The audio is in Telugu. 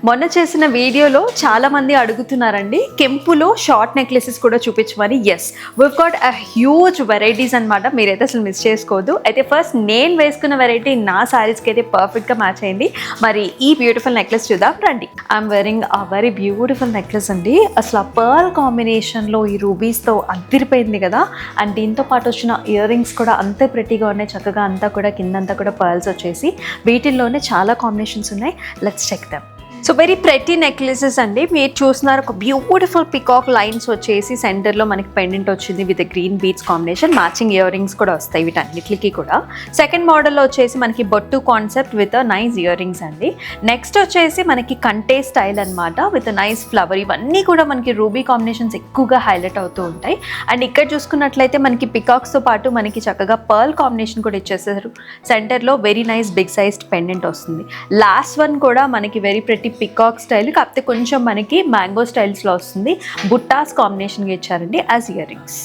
మొన్న చేసిన వీడియోలో చాలా మంది అడుగుతున్నారండి కెంపులో షార్ట్ నెక్లెసెస్ కూడా చూపించమని. Yes, we've got a huge varieties అనమాట. మీరైతే అసలు మిస్ చేసుకోవద్దు. అయితే ఫస్ట్ నేను వేసుకున్న వెరైటీ నా శారీస్కి అయితే పర్ఫెక్ట్గా మ్యాచ్ అయింది. మరి ఈ బ్యూటిఫుల్ నెక్లెస్ చూద్దాం రండి. I'm వెరింగ్ a very beautiful necklace అండి. అసలు ఆ పర్ల్ కాంబినేషన్లో ఈ రూబీస్తో అదిరిపోయింది కదా. అండ్ దీంతో పాటు వచ్చిన ఇయర్ రింగ్స్ కూడా అంతే ప్రెట్టీగా ఉన్నాయి. చక్కగా అంతా కూడా కిందంతా కూడా పర్ల్స్ వచ్చేసి వీటిల్లోనే చాలా కాంబినేషన్స్ ఉన్నాయి. Let's check them. So very pretty necklaces అండి. మీరు చూస్తున్నారు ఒక బ్యూటిఫుల్ పికాక్ లైన్స్ వచ్చేసి సెంటర్లో మనకి పెండెంట్ వచ్చింది with green beads combination. Matching ear rings కూడా వస్తాయి వీటన్నిటికి కూడా. సెకండ్ మోడల్లో వచ్చేసి మనకి బొట్టు concept with nice ear rings అండి. నెక్స్ట్ వచ్చేసి మనకి కంటే స్టైల్ అనమాట విత్ నైస్ ఫ్లవర్. ఇవన్నీ కూడా మనకి రూబీ కాంబినేషన్స్ ఎక్కువగా హైలైట్ అవుతూ ఉంటాయి. అండ్ ఇక్కడ చూసుకున్నట్లయితే మనకి పికాక్స్తో పాటు మనకి చక్కగా పర్ల్ కాంబినేషన్ కూడా ఇచ్చేస్తారు. సెంటర్లో very nice big sized pendant వస్తుంది. లాస్ట్ వన్ కూడా మనకి వెరీ ప్రెటీ పికాక్ స్టైల్, కాకపోతే కొంచెం మనకి మ్యాంగో స్టైల్స్లో వస్తుంది. బుట్టాస్ కాంబినేషన్గా ఇచ్చారండి యాజ్ ఇయర్ రింగ్స్.